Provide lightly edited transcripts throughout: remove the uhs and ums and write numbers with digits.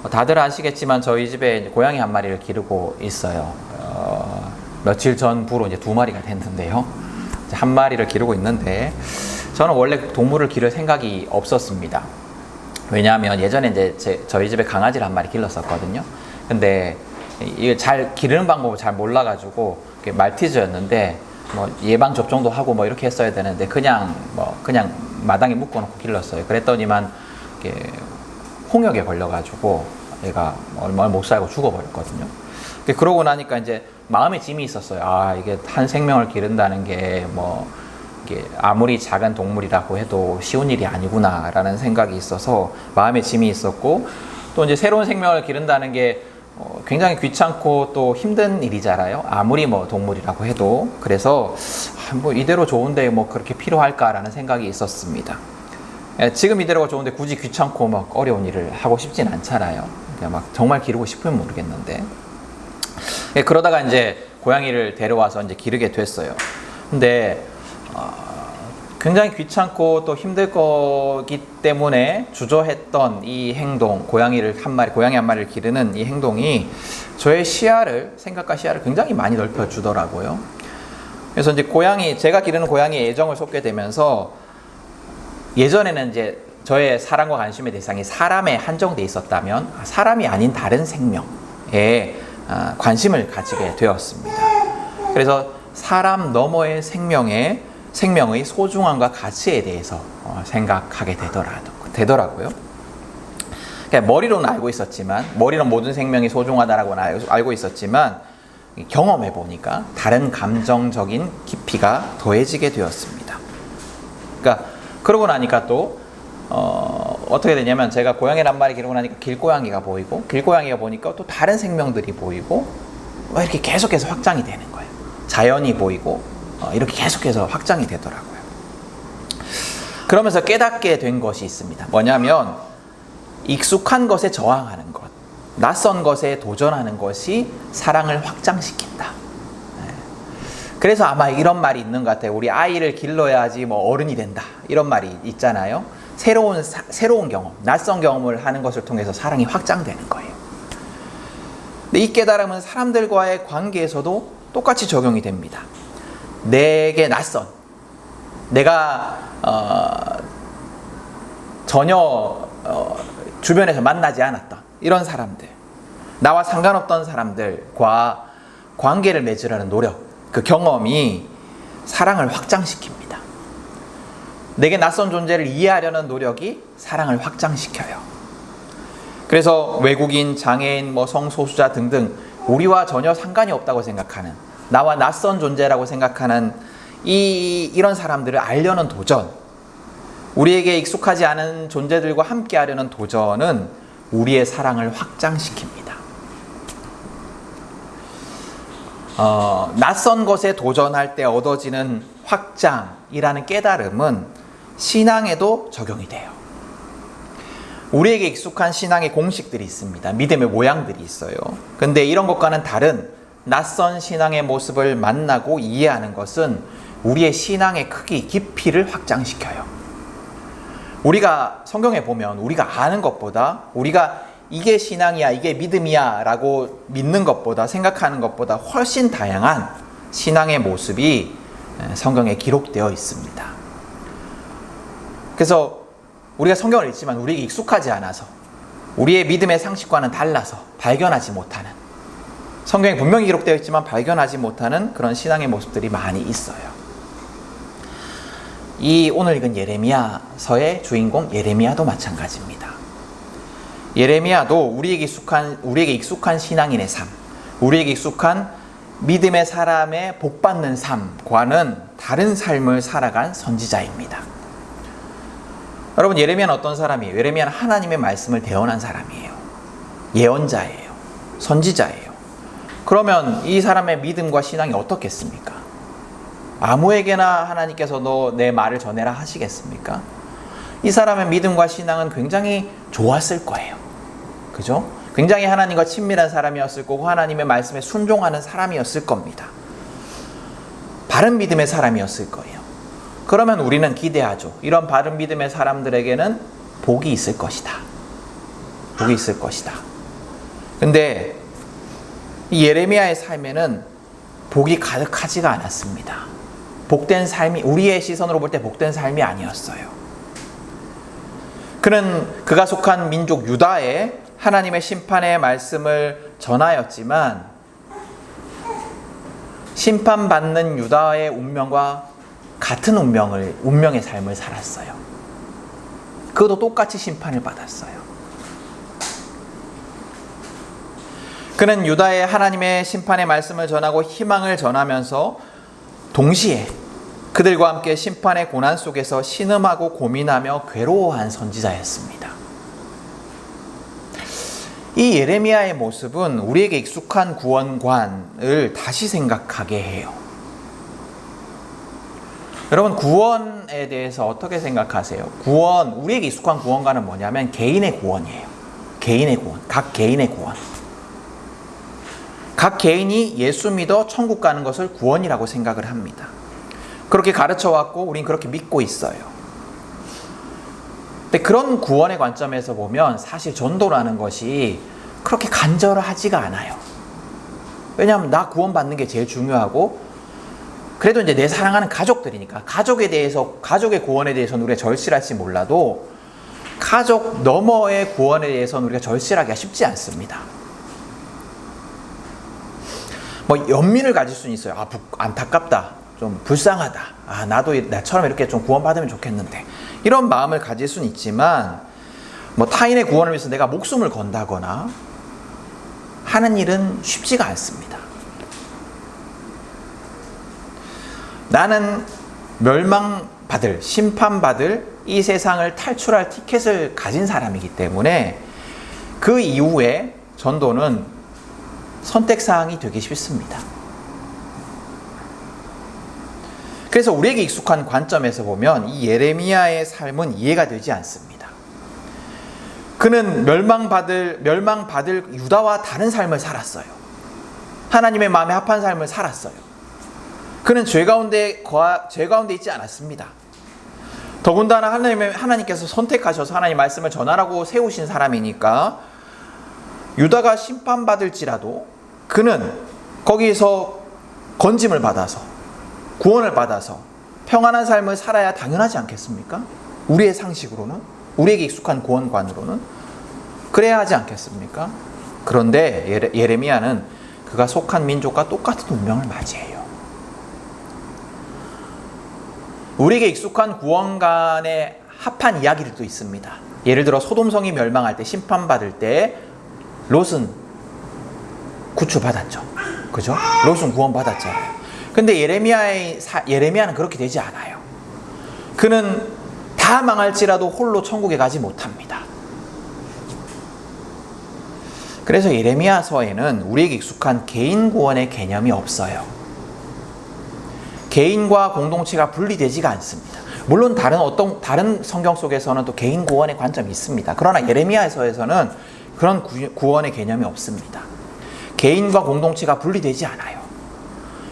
다들 아시겠지만 저희 집에 이제 고양이 한 마리를 기르고 있어요. 며칠 전부로 이제 2마리가 됐는데요. 이제 한 마리를 기르고 있는데 저는 원래 동물을 기를 생각이 없었습니다. 왜냐하면 예전에 이제 저희 집에 강아지를 한 마리 길렀었거든요. 근데 이게 잘 기르는 방법을 잘 몰라가지고 말티즈였는데 뭐 예방 접종도 하고 뭐 이렇게 했어야 되는데 그냥 마당에 묶어놓고 길렀어요. 그랬더니만 홍역에 걸려가지고 얘가 얼마 못 살고 죽어버렸거든요. 그러고 나니까 이제 마음에 짐이 있었어요. 아, 이게 한 생명을 기른다는 게 뭐 이게 아무리 작은 동물이라고 해도 쉬운 일이 아니구나라는 생각이 있어서 마음에 짐이 있었고, 또 이제 새로운 생명을 기른다는 게 굉장히 귀찮고 또 힘든 일이잖아요. 아무리 뭐 동물이라고 해도. 그래서 뭐 이대로 좋은데 뭐 그렇게 필요할까라는 생각이 있었습니다. 지금 이대로가 좋은데 굳이 귀찮고 막 어려운 일을 하고 싶진 않잖아요. 그냥 막 정말 기르고 싶으면 모르겠는데. 그러다가 이제 고양이를 데려와서 이제 기르게 됐어요. 근데 굉장히 귀찮고 또 힘들 거기 때문에 주저했던 이 행동, 고양이 한 마리를 기르는 이 행동이 저의 생각과 시야를 굉장히 많이 넓혀주더라고요. 그래서 이제 제가 기르는 고양이에 애정을 쏟게 되면서, 예전에는 이제 저의 사랑과 관심의 대상이 사람에 한정돼 있었다면 사람이 아닌 다른 생명에 관심을 가지게 되었습니다. 그래서 사람 너머의 생명의 소중함과 가치에 대해서 생각하게 되더라고요. 그러니까 머리로는 알고 있었지만, 머리로 모든 생명이 소중하다라고 알고 있었지만, 경험해 보니까 다른 감정적인 깊이가 더해지게 되었습니다. 그러니까 그러고 나니까 또 어떻게 되냐면, 제가 고양이를 한 마리 기르고 나니까 길고양이가 보이고, 길고양이가 보니까 또 다른 생명들이 보이고, 이렇게 계속해서 확장이 되는 거예요. 자연이 보이고 이렇게 계속해서 확장이 되더라고요. 그러면서 깨닫게 된 것이 있습니다. 뭐냐면, 익숙한 것에 저항하는 것, 낯선 것에 도전하는 것이 사랑을 확장시킨다. 그래서 아마 이런 말이 있는 것 같아요. 우리 아이를 길러야지 뭐 어른이 된다, 이런 말이 있잖아요. 새로운 경험, 낯선 경험을 하는 것을 통해서 사랑이 확장되는 거예요. 근데 이 깨달음은 사람들과의 관계에서도 똑같이 적용이 됩니다. 내게 낯선, 내가 전혀 주변에서 만나지 않았던 이런 사람들, 나와 상관없던 사람들과 관계를 맺으려는 노력, 그 경험이 사랑을 확장시킵니다. 내게 낯선 존재를 이해하려는 노력이 사랑을 확장시켜요. 그래서 외국인, 장애인, 성소수자 등등 우리와 전혀 상관이 없다고 생각하는, 나와 낯선 존재라고 생각하는 이런 사람들을 알려는 도전, 우리에게 익숙하지 않은 존재들과 함께 하려는 도전은 우리의 사랑을 확장시킵니다. 낯선 것에 도전할 때 얻어지는 확장이라는 깨달음은 신앙에도 적용이 돼요. 우리에게 익숙한 신앙의 공식들이 있습니다. 믿음의 모양들이 있어요. 근데 이런 것과는 다른 낯선 신앙의 모습을 만나고 이해하는 것은 우리의 신앙의 크기, 깊이를 확장시켜요. 우리가 성경에 보면 우리가 아는 것보다, 우리가 이게 신앙이야, 이게 믿음이야 라고 믿는 것보다, 생각하는 것보다 훨씬 다양한 신앙의 모습이 성경에 기록되어 있습니다. 그래서 우리가 성경을 읽지만 우리에게 익숙하지 않아서, 우리의 믿음의 상식과는 달라서 발견하지 못하는, 성경에 분명히 기록되어 있지만 발견하지 못하는 그런 신앙의 모습들이 많이 있어요. 오늘 읽은 예레미야서의 주인공 예레미야도 마찬가지입니다. 예레미야도 우리에게 익숙한 신앙인의 삶, 우리에게 익숙한 믿음의 사람의 복받는 삶과는 다른 삶을 살아간 선지자입니다. 여러분, 예레미야는 어떤 사람이에요? 예레미야는 하나님의 말씀을 대언한 사람이에요. 예언자예요. 선지자예요. 그러면 이 사람의 믿음과 신앙이 어떻겠습니까? 아무에게나 하나님께서 너 내 말을 전해라 하시겠습니까? 이 사람의 믿음과 신앙은 굉장히 좋았을 거예요. 그죠? 굉장히 하나님과 친밀한 사람이었을 거고, 하나님의 말씀에 순종하는 사람이었을 겁니다. 바른 믿음의 사람이었을 거예요. 그러면 우리는 기대하죠. 이런 바른 믿음의 사람들에게는 복이 있을 것이다. 복이 있을 것이다. 근데 이 예레미야의 삶에는 복이 가득하지가 않았습니다. 복된 삶이, 우리의 시선으로 볼 때 복된 삶이 아니었어요. 그는 그가 속한 민족 유다에 하나님의 심판의 말씀을 전하였지만 심판받는 유다의 운명과 같은 운명의 삶을 살았어요. 그것도 똑같이 심판을 받았어요. 그는 유다에 하나님의 심판의 말씀을 전하고 희망을 전하면서 동시에 그들과 함께 심판의 고난 속에서 신음하고 고민하며 괴로워한 선지자였습니다. 이 예레미야의 모습은 우리에게 익숙한 구원관을 다시 생각하게 해요. 여러분, 구원에 대해서 어떻게 생각하세요? 우리에게 익숙한 구원관은 뭐냐면 개인의 구원이에요. 개인의 구원, 각 개인의 구원. 각 개인이 예수 믿어 천국 가는 것을 구원이라고 생각을 합니다. 그렇게 가르쳐왔고 우린 그렇게 믿고 있어요. 근데 그런 구원의 관점에서 보면 사실 전도라는 것이 그렇게 간절하지가 않아요. 왜냐하면 나 구원받는 게 제일 중요하고, 그래도 이제 내 사랑하는 가족들이니까 가족의 구원에 대해서는 우리가 절실할지 몰라도 가족 너머의 구원에 대해서는 우리가 절실하기가 쉽지 않습니다. 뭐 연민을 가질 수는 있어요. 안타깝다, 좀 불쌍하다, 나도 나처럼 이렇게 좀 구원받으면 좋겠는데, 이런 마음을 가질 수는 있지만 뭐 타인의 구원을 위해서 내가 목숨을 건다거나 하는 일은 쉽지가 않습니다. 나는 멸망받을, 심판받을 이 세상을 탈출할 티켓을 가진 사람이기 때문에 그 이후에 전도는 선택사항이 되기 쉽습니다. 그래서 우리에게 익숙한 관점에서 보면 이 예레미야의 삶은 이해가 되지 않습니다. 그는 멸망받을 유다와 다른 삶을 살았어요. 하나님의 마음에 합한 삶을 살았어요. 그는 죄 가운데 있지 않았습니다. 더군다나 하나님께서 선택하셔서 하나님 말씀을 전하라고 세우신 사람이니까 유다가 심판받을지라도 그는 거기서 건짐을 받아서, 구원을 받아서 평안한 삶을 살아야 당연하지 않겠습니까? 우리의 상식으로는, 우리에게 익숙한 구원관으로는 그래야 하지 않겠습니까? 그런데 예레미야는 그가 속한 민족과 똑같은 운명을 맞이해요. 우리에게 익숙한 구원관에 합한 이야기들도 있습니다. 예를 들어 소돔성이 멸망할 때, 심판받을 때 롯은 구출받았죠. 그죠? 롯은 구원받았잖아요. 근데 예레미야는 그렇게 되지 않아요. 그는 다 망할지라도 홀로 천국에 가지 못합니다. 그래서 예레미야서에는 우리에게 익숙한 개인 구원의 개념이 없어요. 개인과 공동체가 분리되지가 않습니다. 물론 다른 성경 속에서는 또 개인 구원의 관점이 있습니다. 그러나 예레미야서에서는 그런 구원의 개념이 없습니다. 개인과 공동체가 분리되지 않아요.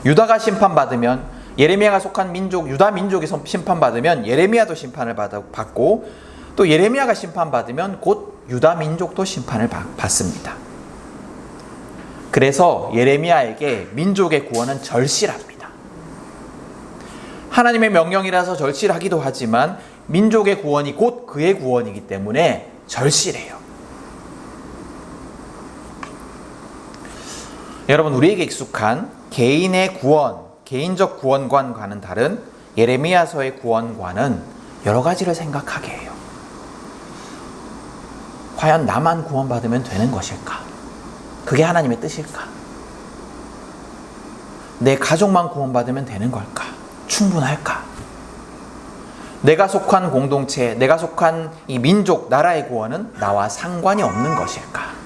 유다가 심판받으면, 예레미야가 속한 유다 민족이 심판받으면 예레미야도 심판을 받고, 또 예레미야가 심판받으면 곧 유다 민족도 심판을 받습니다. 그래서 예레미야에게 민족의 구원은 절실합니다. 하나님의 명령이라서 절실하기도 하지만 민족의 구원이 곧 그의 구원이기 때문에 절실해요. 여러분, 우리에게 익숙한 개인의 구원, 개인적 구원관과는 다른 예레미야서의 구원관은 여러 가지를 생각하게 해요. 과연 나만 구원받으면 되는 것일까? 그게 하나님의 뜻일까? 내 가족만 구원받으면 되는 걸까? 충분할까? 내가 속한 공동체, 내가 속한 이 민족, 나라의 구원은 나와 상관이 없는 것일까?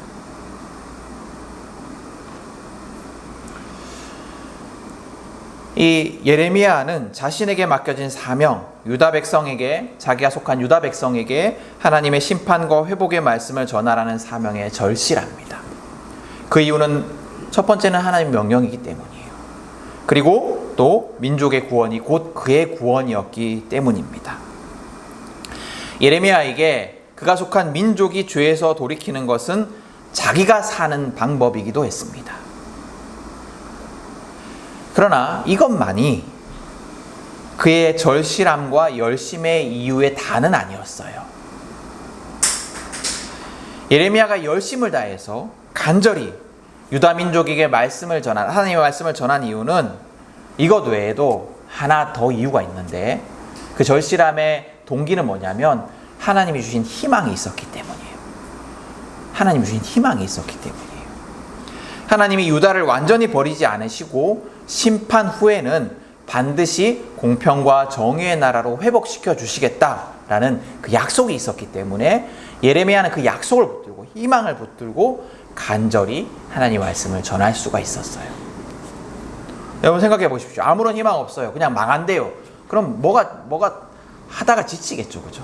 이 예레미야는 자신에게 맡겨진 사명, 자기가 속한 유다 백성에게 하나님의 심판과 회복의 말씀을 전하라는 사명에 절실합니다. 그 이유는 첫 번째는 하나님의 명령이기 때문이에요. 그리고 또 민족의 구원이 곧 그의 구원이었기 때문입니다. 예레미야에게 그가 속한 민족이 죄에서 돌이키는 것은 자기가 사는 방법이기도 했습니다. 그러나 이것만이 그의 절실함과 열심의 이유의 다는 아니었어요. 예레미야가 열심을 다해서 간절히 유다 민족에게 하나님의 말씀을 전한 이유는 이것 외에도 하나 더 이유가 있는데, 그 절실함의 동기는 뭐냐면 하나님이 주신 희망이 있었기 때문이에요. 하나님이 주신 희망이 있었기 때문이에요. 하나님이 유다를 완전히 버리지 않으시고 심판 후에는 반드시 공평과 정의의 나라로 회복시켜 주시겠다라는 그 약속이 있었기 때문에 예레미야는 그 약속을 붙들고 희망을 붙들고 간절히 하나님의 말씀을 전할 수가 있었어요. 여러분 생각해 보십시오. 아무런 희망 없어요. 그냥 망한대요. 그럼 뭐가 하다가 지치겠죠, 그죠?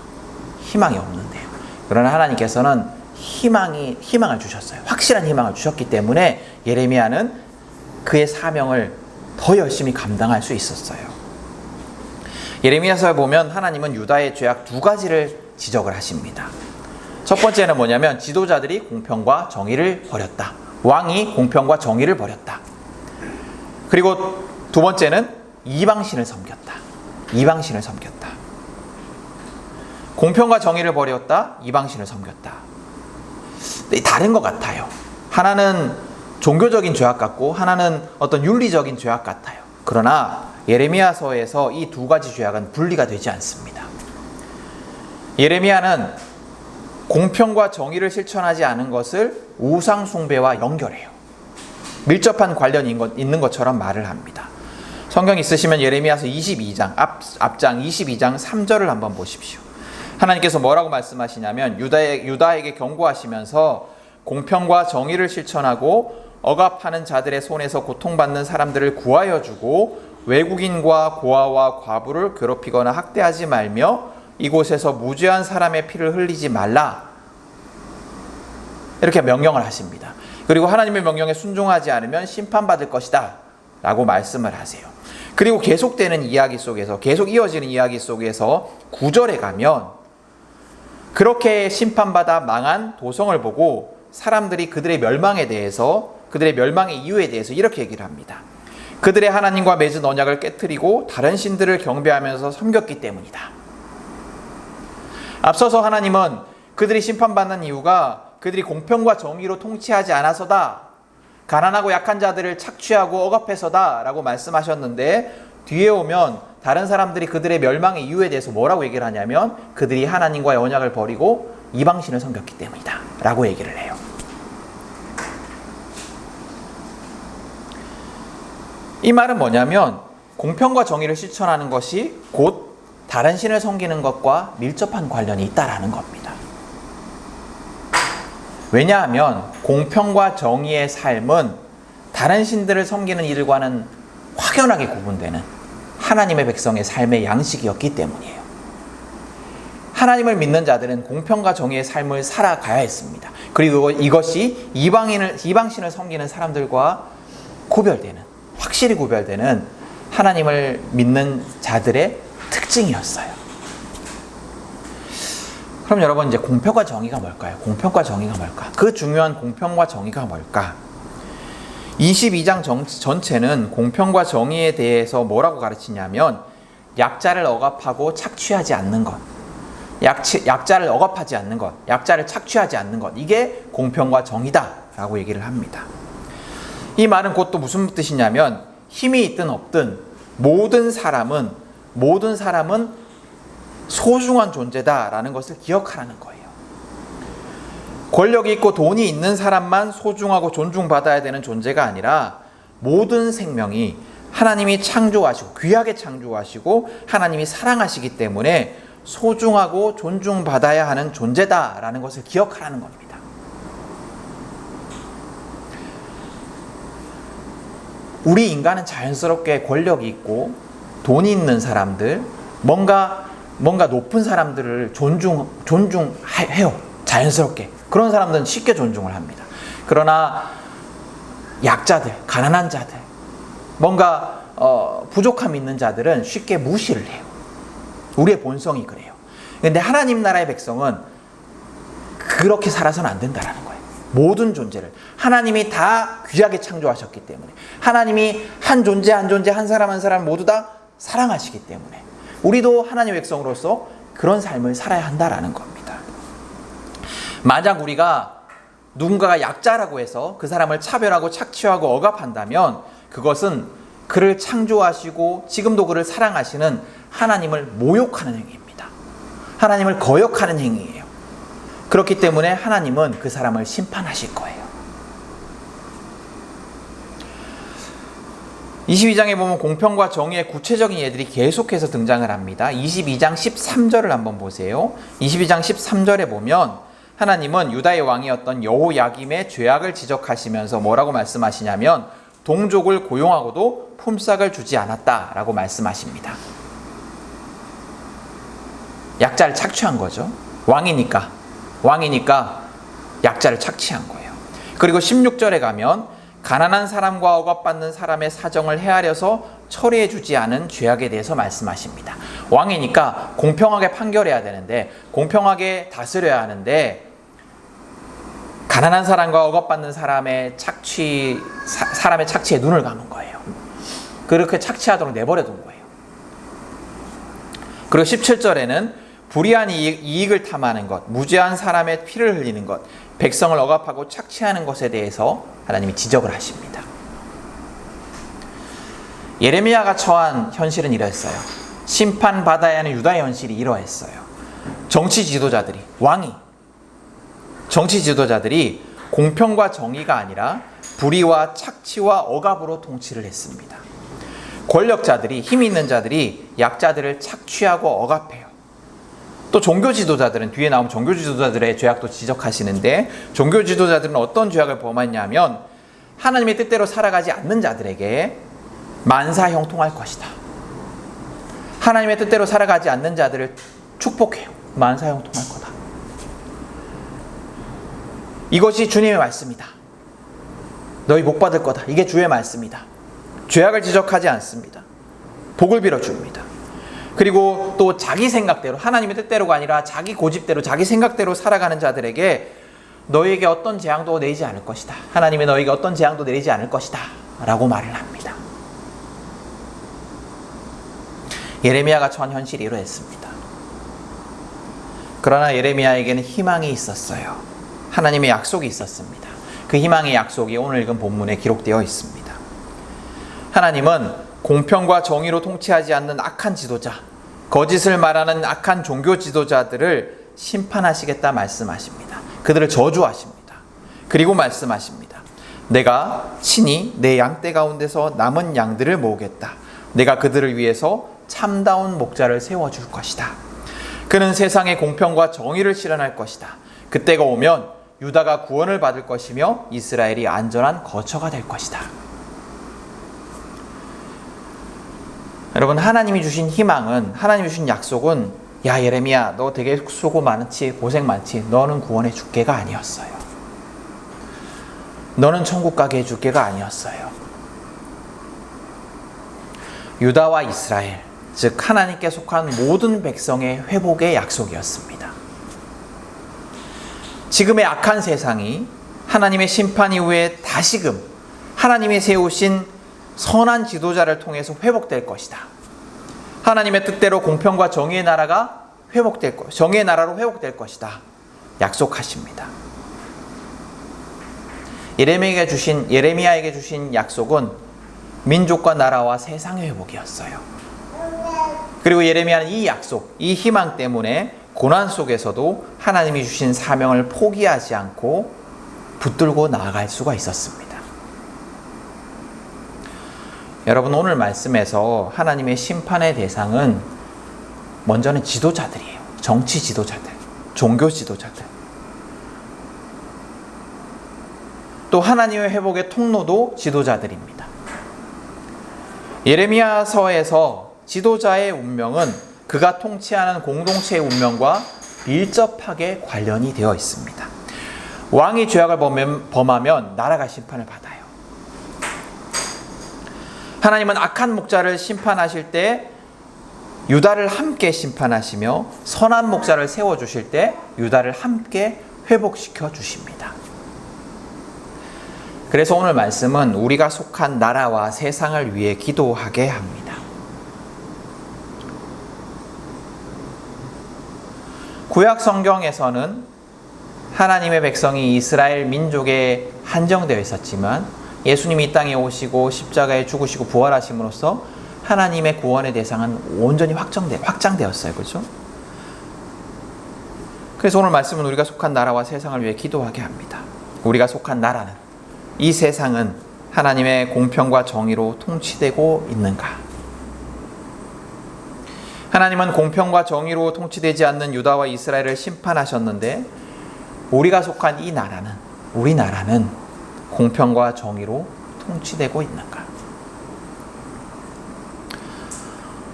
희망이 없는데요. 그러나 하나님께서는 희망을 주셨어요. 확실한 희망을 주셨기 때문에 예레미야는 그의 사명을 더 열심히 감당할 수 있었어요. 예레미야서에 보면 하나님은 유다의 죄악 두 가지를 지적을 하십니다. 첫 번째는 뭐냐면 지도자들이 공평과 정의를 버렸다. 왕이 공평과 정의를 버렸다. 그리고 두 번째는 이방신을 섬겼다. 이방신을 섬겼다. 공평과 정의를 버렸다. 이방신을 섬겼다. 다른 것 같아요. 하나는 종교적인 죄악 같고 하나는 어떤 윤리적인 죄악 같아요. 그러나 예레미야서에서 이 두 가지 죄악은 분리가 되지 않습니다. 예레미야는 공평과 정의를 실천하지 않은 것을 우상 숭배와 연결해요. 밀접한 관련이 있는 것처럼 말을 합니다. 성경 있으시면 예레미야서 22장 앞장 22장 3절을 한번 보십시오. 하나님께서 뭐라고 말씀하시냐면 유다에게 경고하시면서 공평과 정의를 실천하고 억압하는 자들의 손에서 고통받는 사람들을 구하여 주고 외국인과 고아와 과부를 괴롭히거나 학대하지 말며 이곳에서 무죄한 사람의 피를 흘리지 말라. 이렇게 명령을 하십니다. 그리고 하나님의 명령에 순종하지 않으면 심판받을 것이다 라고 말씀을 하세요. 그리고 계속 이어지는 이야기 속에서 9절에 가면 그렇게 심판받아 망한 도성을 보고 사람들이 그들의 멸망의 이유에 대해서 이렇게 얘기를 합니다. 그들의 하나님과 맺은 언약을 깨트리고 다른 신들을 경배하면서 섬겼기 때문이다. 앞서서 하나님은 그들이 심판받는 이유가 그들이 공평과 정의로 통치하지 않아서다. 가난하고 약한 자들을 착취하고 억압해서다 라고 말씀하셨는데, 뒤에 오면 다른 사람들이 그들의 멸망의 이유에 대해서 뭐라고 얘기를 하냐면 그들이 하나님과의 언약을 버리고 이방신을 섬겼기 때문이다 라고 얘기를 해요. 이 말은 뭐냐면 공평과 정의를 실천하는 것이 곧 다른 신을 섬기는 것과 밀접한 관련이 있다라는 겁니다. 왜냐하면 공평과 정의의 삶은 다른 신들을 섬기는 일과는 확연하게 구분되는 하나님의 백성의 삶의 양식이었기 때문이에요. 하나님을 믿는 자들은 공평과 정의의 삶을 살아가야 했습니다. 그리고 이것이 이방신을 섬기는 사람들과 확실히 구별되는 하나님을 믿는 자들의 특징이었어요. 그럼 여러분, 이제 공평과 정의가 뭘까요? 공평과 정의가 뭘까? 그 중요한 공평과 정의가 뭘까? 22장 전체는 공평과 정의에 대해서 뭐라고 가르치냐면 약자를 억압하고 착취하지 않는 것, 약자를 억압하지 않는 것, 약자를 착취하지 않는 것, 이게 공평과 정의다 라고 얘기를 합니다. 이 말은 곧 또 무슨 뜻이냐면 힘이 있든 없든 모든 사람은 소중한 존재다라는 것을 기억하라는 거예요. 권력이 있고 돈이 있는 사람만 소중하고 존중받아야 되는 존재가 아니라 모든 생명이 하나님이 창조하시고 귀하게 창조하시고 하나님이 사랑하시기 때문에 소중하고 존중받아야 하는 존재다라는 것을 기억하라는 겁니다. 우리 인간은 자연스럽게 권력이 있고 돈이 있는 사람들, 뭔가 높은 사람들을 존중해요. 자연스럽게. 그런 사람들은 쉽게 존중을 합니다. 그러나 약자들, 가난한 자들, 뭔가 부족함이 있는 자들은 쉽게 무시를 해요. 우리의 본성이 그래요. 그런데 하나님 나라의 백성은 그렇게 살아서는 안 된다라는 거예요. 모든 존재를 하나님이 다 귀하게 창조하셨기 때문에, 하나님이 한 존재 한 존재, 한 사람 한 사람 모두 다 사랑하시기 때문에 우리도 하나님의 백성으로서 그런 삶을 살아야 한다라는 겁니다. 만약 우리가 누군가가 약자라고 해서 그 사람을 차별하고 착취하고 억압한다면 그것은 그를 창조하시고 지금도 그를 사랑하시는 하나님을 모욕하는 행위입니다. 하나님을 거역하는 행위예요. 그렇기 때문에 하나님은 그 사람을 심판하실 거예요. 22장에 보면 공평과 정의의 구체적인 예들이 계속해서 등장을 합니다. 22장 13절을 한번 보세요. 22장 13절에 보면 하나님은 유다의 왕이었던 여호야김의 죄악을 지적하시면서 뭐라고 말씀하시냐면 동족을 고용하고도 품삯을 주지 않았다라고 말씀하십니다. 약자를 착취한 거죠. 왕이니까 약자를 착취한 거예요. 그리고 16절에 가면 가난한 사람과 억압받는 사람의 사정을 헤아려서 처리해 주지 않은 죄악에 대해서 말씀하십니다. 왕이니까 공평하게 판결해야 되는데, 공평하게 다스려야 하는데 가난한 사람과 억압받는 사람의 착취에 눈을 감은 거예요. 그렇게 착취하도록 내버려둔 거예요. 그리고 17절에는 불의한 이익을 탐하는 것, 무죄한 사람의 피를 흘리는 것, 백성을 억압하고 착취하는 것에 대해서 하나님이 지적을 하십니다. 예레미야가 처한 현실은 이랬어요. 심판받아야 하는 유다의 현실이 이러했어요. 정치 지도자들이 공평과 정의가 아니라 불의와 착취와 억압으로 통치를 했습니다. 권력자들이, 힘이 있는 자들이 약자들을 착취하고 억압해요. 또 종교 지도자들은, 뒤에 나오면 종교 지도자들의 죄악도 지적하시는데, 종교 지도자들은 어떤 죄악을 범했냐면 하나님의 뜻대로 살아가지 않는 자들에게 만사형통할 것이다. 하나님의 뜻대로 살아가지 않는 자들을 축복해요. 만사형통할 거다. 이것이 주님의 말씀이다. 너희 복 받을 거다. 이게 주의 말씀이다. 죄악을 지적하지 않습니다. 복을 빌어줍니다. 그리고 또 자기 생각대로, 하나님의 뜻대로가 아니라 자기 고집대로, 자기 생각대로 살아가는 자들에게 너희에게 어떤 재앙도 내리지 않을 것이다. 하나님이 너희에게 어떤 재앙도 내리지 않을 것이다 라고 말을 합니다. 예레미야가 처한 현실이 이러했습니다. 그러나 예레미야에게는 희망이 있었어요. 하나님의 약속이 있었습니다. 그 희망의 약속이 오늘 읽은 본문에 기록되어 있습니다. 하나님은 공평과 정의로 통치하지 않는 악한 지도자, 거짓을 말하는 악한 종교 지도자들을 심판하시겠다 말씀하십니다. 그들을 저주하십니다. 그리고 말씀하십니다. 내가 친히 내 양떼 가운데서 남은 양들을 모으겠다. 내가 그들을 위해서 참다운 목자를 세워줄 것이다. 그는 세상에 공평과 정의를 실현할 것이다. 그때가 오면 유다가 구원을 받을 것이며 이스라엘이 안전한 거처가 될 것이다. 여러분, 하나님이 주신 희망은, 하나님이 주신 약속은 야 예레미야 너 되게 수고 많지, 고생 많지, 너는 구원해 줄게가 아니었어요. 너는 천국 가게 해 줄게가 아니었어요. 유다와 이스라엘, 즉 하나님께 속한 모든 백성의 회복의 약속이었습니다. 지금의 악한 세상이 하나님의 심판 이후에 다시금 하나님이 세우신 선한 지도자를 통해서 회복될 것이다. 하나님의 뜻대로 공평과 정의의 나라가 정의의 나라로 회복될 것이다. 약속하십니다. 예레미야에게 주신 약속은 민족과 나라와 세상의 회복이었어요. 그리고 예레미야는 이 약속, 이 희망 때문에 고난 속에서도 하나님이 주신 사명을 포기하지 않고 붙들고 나아갈 수가 있었습니다. 여러분, 오늘 말씀에서 하나님의 심판의 대상은 먼저는 지도자들이에요. 정치 지도자들, 종교 지도자들. 또 하나님의 회복의 통로도 지도자들입니다. 예레미야서에서 지도자의 운명은 그가 통치하는 공동체의 운명과 밀접하게 관련이 되어 있습니다. 왕이 죄악을 범하면 나라가 심판을 받아요. 하나님은 악한 목자를 심판하실 때 유다를 함께 심판하시며 선한 목자를 세워주실 때 유다를 함께 회복시켜 주십니다. 그래서 오늘 말씀은 우리가 속한 나라와 세상을 위해 기도하게 합니다. 구약 성경에서는 하나님의 백성이 이스라엘 민족에 한정되어 있었지만 예수님이 이 땅에 오시고 십자가에 죽으시고 부활하심으로써 하나님의 구원의 대상은 온전히 확장되었어요. 그렇죠? 그래서 오늘 말씀은 우리가 속한 나라와 세상을 위해 기도하게 합니다. 우리가 속한 나라는, 이 세상은 하나님의 공평과 정의로 통치되고 있는가? 하나님은 공평과 정의로 통치되지 않는 유다와 이스라엘을 심판하셨는데 우리가 속한 이 나라는, 우리나라는 공평과 정의로 통치되고 있는가?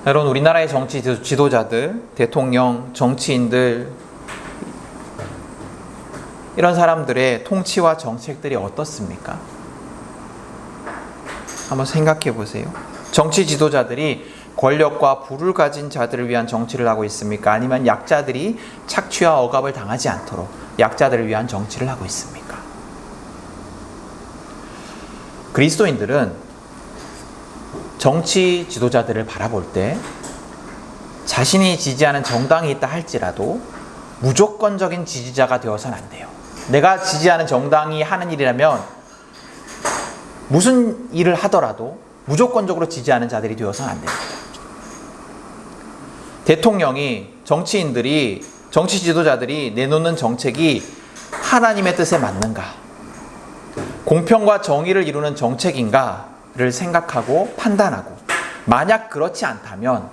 여러분, 우리나라의 정치 지도자들, 대통령, 정치인들, 이런 사람들의 통치와 정책들이 어떻습니까? 한번 생각해 보세요. 정치 지도자들이 권력과 부를 가진 자들을 위한 정치를 하고 있습니까? 아니면 약자들이 착취와 억압을 당하지 않도록 약자들을 위한 정치를 하고 있습니까? 그리스도인들은 정치 지도자들을 바라볼 때 자신이 지지하는 정당이 있다 할지라도 무조건적인 지지자가 되어서는 안 돼요. 내가 지지하는 정당이 하는 일이라면 무슨 일을 하더라도 무조건적으로 지지하는 자들이 되어서는 안 됩니다. 대통령이, 정치인들이, 정치 지도자들이 내놓는 정책이 하나님의 뜻에 맞는가? 공평과 정의를 이루는 정책인가를 생각하고 판단하고, 만약 그렇지 않다면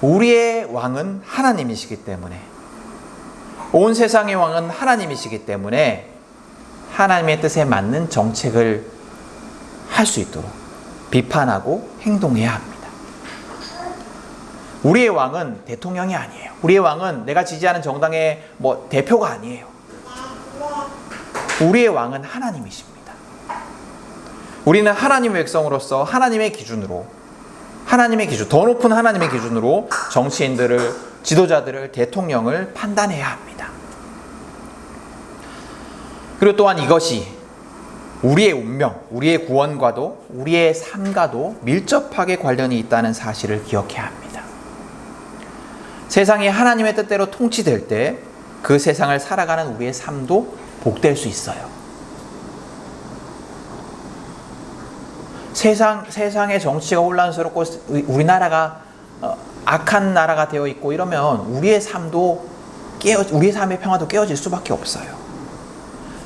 우리의 왕은 하나님이시기 때문에, 온 세상의 왕은 하나님이시기 때문에 하나님의 뜻에 맞는 정책을 할 수 있도록 비판하고 행동해야 합니다. 우리의 왕은 대통령이 아니에요. 우리의 왕은 내가 지지하는 정당의 대표가 아니에요. 우리의 왕은 하나님이십니다. 우리는 하나님의 백성으로서 하나님의 기준으로, 더 높은 하나님의 기준으로 정치인들을, 지도자들을, 대통령을 판단해야 합니다. 그리고 또한 이것이 우리의 운명, 우리의 구원과도, 우리의 삶과도 밀접하게 관련이 있다는 사실을 기억해야 합니다. 세상이 하나님의 뜻대로 통치될 때 그 세상을 살아가는 우리의 삶도 복될 수 있어요. 세상의 정치가 혼란스럽고 우리나라가 악한 나라가 되어 있고 이러면 우리의 삶의 평화도 깨어질 수밖에 없어요.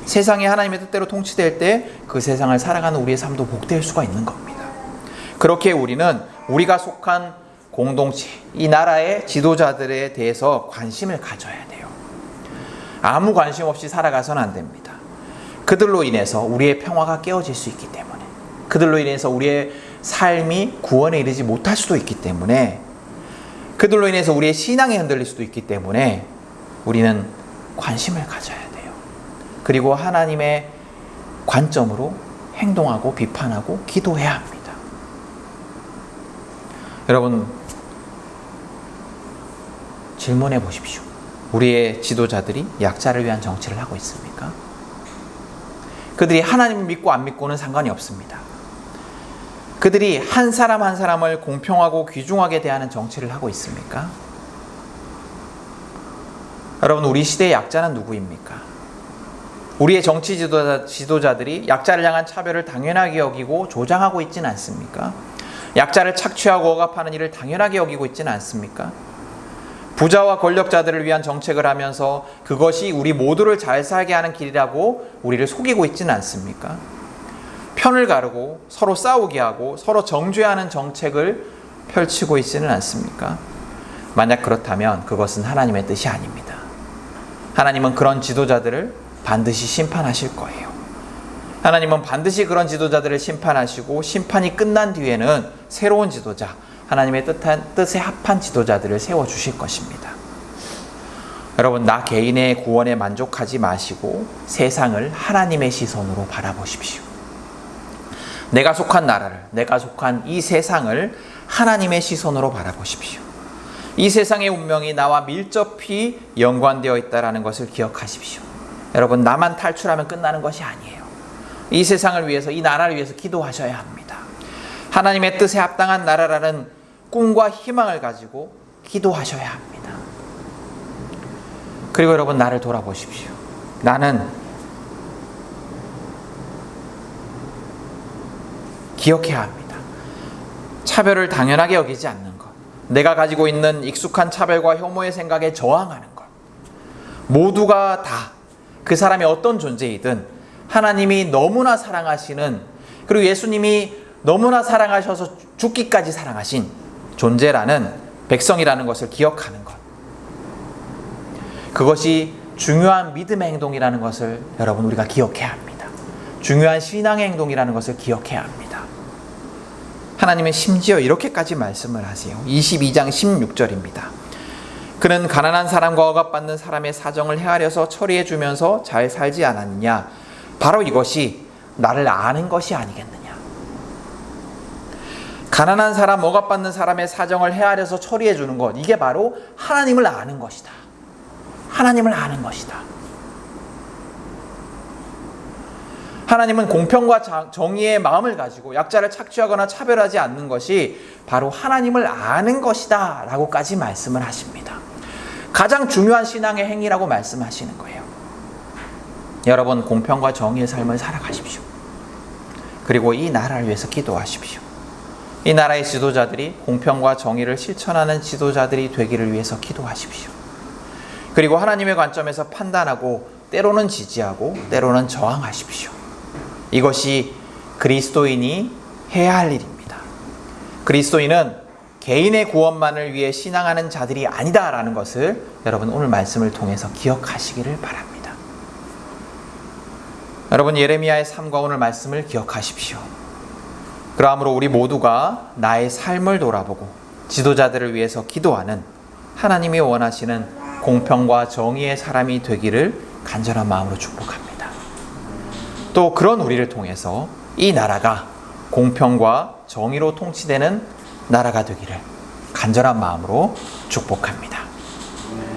세상이 하나님의 뜻대로 통치될 때 그 세상을 살아가는 우리의 삶도 복될 수가 있는 겁니다. 그렇게 우리는 우리가 속한 공동체, 이 나라의 지도자들에 대해서 관심을 가져야 돼요. 아무 관심 없이 살아가서는 안 됩니다. 그들로 인해서 우리의 평화가 깨어질 수 있기 때문에, 그들로 인해서 우리의 삶이 구원에 이르지 못할 수도 있기 때문에, 그들로 인해서 우리의 신앙이 흔들릴 수도 있기 때문에 우리는 관심을 가져야 돼요. 그리고 하나님의 관점으로 행동하고 비판하고 기도해야 합니다. 여러분, 질문해 보십시오. 우리의 지도자들이 약자를 위한 정치를 하고 있습니까? 그들이 하나님을 믿고 안 믿고는 상관이 없습니다. 그들이 한 사람 한 사람을 공평하고 귀중하게 대하는 정치를 하고 있습니까? 여러분, 우리 시대의 약자는 누구입니까? 우리의 정치 지도자들이 약자를 향한 차별을 당연하게 여기고 조장하고 있지는 않습니까? 약자를 착취하고 억압하는 일을 당연하게 여기고 있지는 않습니까? 부자와 권력자들을 위한 정책을 하면서 그것이 우리 모두를 잘 살게 하는 길이라고 우리를 속이고 있지는 않습니까? 편을 가르고 서로 싸우게 하고 서로 정죄하는 정책을 펼치고 있지는 않습니까? 만약 그렇다면 그것은 하나님의 뜻이 아닙니다. 하나님은 그런 지도자들을 반드시 심판하실 거예요. 하나님은 반드시 그런 지도자들을 심판하시고 심판이 끝난 뒤에는 새로운 지도자, 하나님의 뜻에 합한 지도자들을 세워주실 것입니다. 여러분, 나 개인의 구원에 만족하지 마시고 세상을 하나님의 시선으로 바라보십시오. 내가 속한 나라를, 내가 속한 이 세상을 하나님의 시선으로 바라보십시오. 이 세상의 운명이 나와 밀접히 연관되어 있다는 것을 기억하십시오. 여러분, 나만 탈출하면 끝나는 것이 아니에요. 이 세상을 위해서, 이 나라를 위해서 기도하셔야 합니다. 하나님의 뜻에 합당한 나라라는 꿈과 희망을 가지고 기도하셔야 합니다. 그리고 여러분, 나를 돌아보십시오. 나는 기억해야 합니다. 차별을 당연하게 여기지 않는 것, 내가 가지고 있는 익숙한 차별과 혐오의 생각에 저항하는 것, 모두가 다 그 사람이 어떤 존재이든 하나님이 너무나 사랑하시는, 그리고 예수님이 너무나 사랑하셔서 죽기까지 사랑하신 존재라는, 백성이라는 것을 기억하는 것, 그것이 중요한 믿음의 행동이라는 것을 여러분, 우리가 기억해야 합니다. 중요한 신앙의 행동이라는 것을 기억해야 합니다. 하나님은 심지어 이렇게까지 말씀을 하세요. 22장 16절입니다. 그는 가난한 사람과 억압받는 사람의 사정을 헤아려서 처리해 주면서 잘 살지 않았느냐. 바로 이것이 나를 아는 것이 아니겠느냐. 가난한 사람, 억압받는 사람의 사정을 헤아려서 처리해 주는 것, 이게 바로 하나님을 아는 것이다. 하나님을 아는 것이다. 하나님은 공평과 정의의 마음을 가지고 약자를 착취하거나 차별하지 않는 것이 바로 하나님을 아는 것이다 라고까지 말씀을 하십니다. 가장 중요한 신앙의 행위라고 말씀하시는 거예요. 여러분, 공평과 정의의 삶을 살아가십시오. 그리고 이 나라를 위해서 기도하십시오. 이 나라의 지도자들이 공평과 정의를 실천하는 지도자들이 되기를 위해서 기도하십시오. 그리고 하나님의 관점에서 판단하고 때로는 지지하고 때로는 저항하십시오. 이것이 그리스도인이 해야 할 일입니다. 그리스도인은 개인의 구원만을 위해 신앙하는 자들이 아니다라는 것을 여러분, 오늘 말씀을 통해서 기억하시기를 바랍니다. 여러분, 예레미야의 삶과 오늘 말씀을 기억하십시오. 그러므로 우리 모두가 나의 삶을 돌아보고 지도자들을 위해서 기도하는, 하나님이 원하시는 공평과 정의의 사람이 되기를 간절한 마음으로 축복합니다. 또 그런 우리를 통해서 이 나라가 공평과 정의로 통치되는 나라가 되기를 간절한 마음으로 축복합니다.